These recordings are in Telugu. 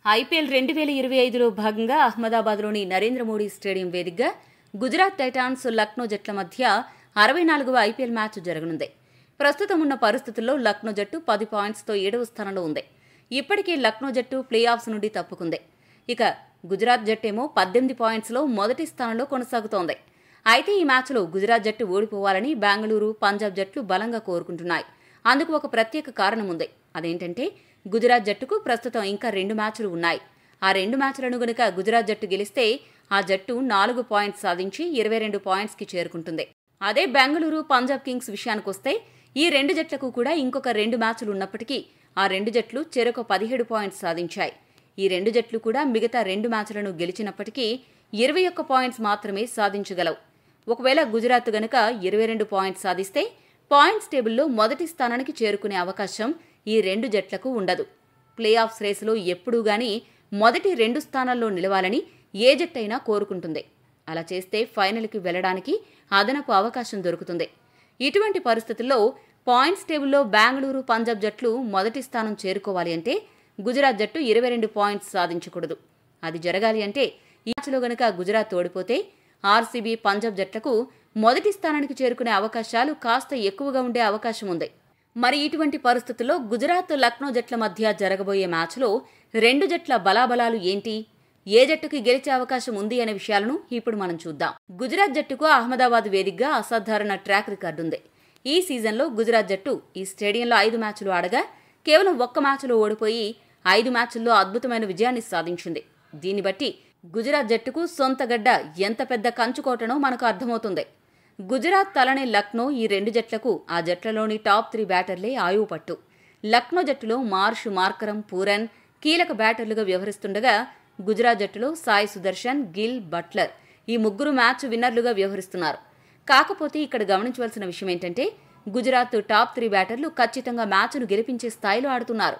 ఐపీఎల్ 2025లో భాగంగా అహ్మదాబాద్లోని నరేంద్ర మోడీ స్టేడియం వేదికగా గుజరాత్ టైటాన్స్ లక్నో జట్ల మధ్య 64వ ఐపీఎల్ మ్యాచ్ జరగనుంది. ప్రస్తుతం ఉన్న పరిస్థితుల్లో లక్నో జట్టు 10 పాయింట్స్తో 7వ స్థానంలో ఉంది. ఇప్పటికే లక్నో జట్టు ప్లే ఆఫ్స్ నుండి తప్పుకుంది. ఇక గుజరాత్ జట్టేమో 18 పాయింట్స్లో మొదటి స్థానంలో కొనసాగుతోంది. అయితే ఈ మ్యాచ్లో గుజరాత్ జట్టు ఓడిపోవాలని బెంగళూరు, పంజాబ్ జట్లు బలంగా కోరుకుంటున్నాయి. అందుకు ఒక ప్రత్యేక కారణం ఉంది. అదేంటంటే గుజరాత్ జట్టుకు ప్రస్తుతం ఇంకా 2 మ్యాచ్లు ఉన్నాయి. ఆ 2 మ్యాచ్లను గనుక గుజరాత్ జట్టు గెలిస్తే ఆ జట్టు 4 పాయింట్స్ సాధించి 22 పాయింట్స్కి చేరుకుంటుంది. అదే బెంగళూరు, పంజాబ్ కింగ్స్ విషయానికొస్తే ఈ 2 జట్లకు కూడా ఇంకొక 2 మ్యాచ్లు ఉన్నప్పటికీ ఆ 2 జట్లు చెరొక 17 పాయింట్స్ సాధించాయి. ఈ 2 జట్లు కూడా మిగతా 2 మ్యాచ్లను గెలిచినప్పటికీ 21 పాయింట్స్ మాత్రమే సాధించగలవు. ఒకవేళ గుజరాత్ గనుక 22 పాయింట్స్ సాధిస్తే పాయింట్స్ టేబుల్లో మొదటి స్థానానికి చేరుకునే అవకాశం ఈ 2 జట్లకు ఉండదు. ప్లే ఆఫ్స్ రేసులో ఎప్పుడూ గానీ మొదటి 2 స్థానాల్లో నిలవాలని ఏ జట్టైనా కోరుకుంటుంది. అలా చేస్తే ఫైనల్కి వెళ్లడానికి అదనపు అవకాశం దొరుకుతుంది. ఇటువంటి పరిస్థితుల్లో పాయింట్స్ టేబుల్లో బెంగళూరు, పంజాబ్ జట్లు మొదటి స్థానం చేరుకోవాలి అంటే గుజరాత్ జట్టు 22 పాయింట్స్ సాధించకూడదు. అది జరగాలి అంటే ఈ మ్యాచ్లో గనుక గుజరాత్ ఓడిపోతే ఆర్సీబీ, పంజాబ్ జట్లకు మొదటి స్థానానికి చేరుకునే అవకాశాలు కాస్త ఎక్కువగా ఉండే అవకాశం ఉంది. మరి ఇటువంటి పరిస్థితుల్లో గుజరాత్, లక్నో జట్ల మధ్య జరగబోయే మ్యాచ్లో 2 జట్ల బలాబలాలు ఏంటి, ఏ జట్టుకి గెలిచే అవకాశం ఉంది అనే విషయాలను ఇప్పుడు మనం చూద్దాం. గుజరాత్ జట్టుకు అహ్మదాబాద్ వేదికగా అసాధారణ ట్రాక్ రికార్డు ఉంది. ఈ సీజన్లో గుజరాత్ జట్టు ఈ స్టేడియంలో 5 మ్యాచ్లు ఆడగా కేవలం 1 మ్యాచ్లో ఓడిపోయి 5 మ్యాచ్ల్లో అద్భుతమైన విజయాన్ని సాధించింది. దీన్ని బట్టి గుజరాత్ జట్టుకు సొంత గడ్డ ఎంత పెద్ద కంచుకోటనో మనకు అర్థమవుతుంది. గుజరాత్ తలనే లక్నో ఈ 2 జట్లకు ఆ జట్లలోని టాప్ 3 బ్యాటర్లే ఆయువు పట్టు. లక్నో జట్టులో మార్ష్, మార్కరం, పూరన్ కీలక బ్యాటర్లుగా వ్యవహరిస్తుండగా గుజరాత్ జట్టులో సాయి సుదర్శన్, గిల్, బట్లర్ ఈ 3 మ్యాచ్ విన్నర్లుగా వ్యవహరిస్తున్నారు. కాకపోతే ఇక్కడ గమనించవలసిన విషయం ఏంటంటే గుజరాత్ టాప్ 3 బ్యాటర్లు ఖచ్చితంగా మ్యాచ్ను గెలిపించే స్థాయిలో ఆడుతున్నారు.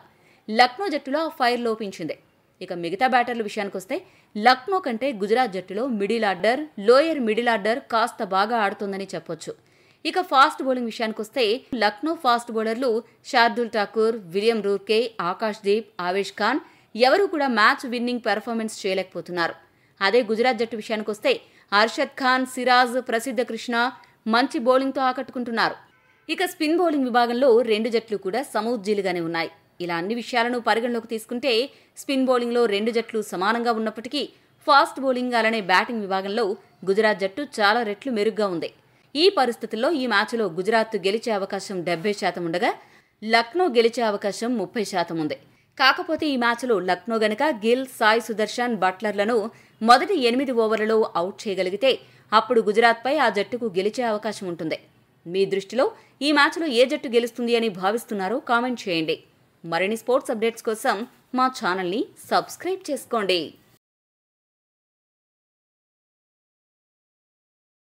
లక్నో జట్టులో ఫైర్ లోపించింది. ఇక మిగతా బ్యాటర్ల విషయానికొస్తే లక్నో కంటే గుజరాత్ జట్టులో middle order, lower middle order కాస్త బాగా ఆడుతోందని చెప్పొచ్చు. ఇక ఫాస్ట్ బౌలింగ్ విషయానికొస్తే లక్నో ఫాస్ట్ బౌలర్లు శార్దుల్ ఠాకూర్, విలియం రూర్కే, ఆకాష్ దీప్, ఆవేష్ ఖాన్ ఎవరూ కూడా మ్యాచ్ విన్నింగ్ పెర్ఫార్మెన్స్ చేయలేకపోతున్నారు. అదే గుజరాత్ జట్టు విషయానికొస్తే అర్షద్ ఖాన్, సిరాజ్, ప్రసిద్ధ కృష్ణ మంచి బౌలింగ్తో ఆకట్టుకుంటున్నారు. ఇక స్పిన్ బౌలింగ్ విభాగంలో 2 జట్లు కూడా సమౌజ్జీలుగానే ఉన్నాయి. ఇలా అన్ని విషయాలను పరిగణలోకి తీసుకుంటే స్పిన్ బౌలింగ్లో 2 జట్లు సమానంగా ఉన్నప్పటికీ ఫాస్ట్ బౌలింగ్ అలానే బ్యాటింగ్ విభాగంలో గుజరాత్ జట్టు చాలా రెట్లు మెరుగ్గా ఉంది. ఈ పరిస్థితుల్లో ఈ మ్యాచ్లో గుజరాత్ గెలిచే అవకాశం 70% ఉండగా లక్నో గెలిచే అవకాశం 30% ఉంది. కాకపోతే ఈ మ్యాచ్లో లక్నో గనక గిల్, సాయి సుదర్శన్, బట్లర్లను మొదటి 8 ఓవర్లలో అవుట్ చేయగలిగితే అప్పుడు గుజరాత్పై ఆ జట్టుకు గెలిచే అవకాశం ఉంటుంది. మీ దృష్టిలో ఈ మ్యాచ్లో ఏ జట్టు గెలుస్తుంది అని భావిస్తున్నారో కామెంట్ చేయండి. మరిన్ని స్పోర్ట్స్ అప్డేట్స్ కోసం మా ఛానల్ని సబ్స్క్రైబ్ చేసుకోండి.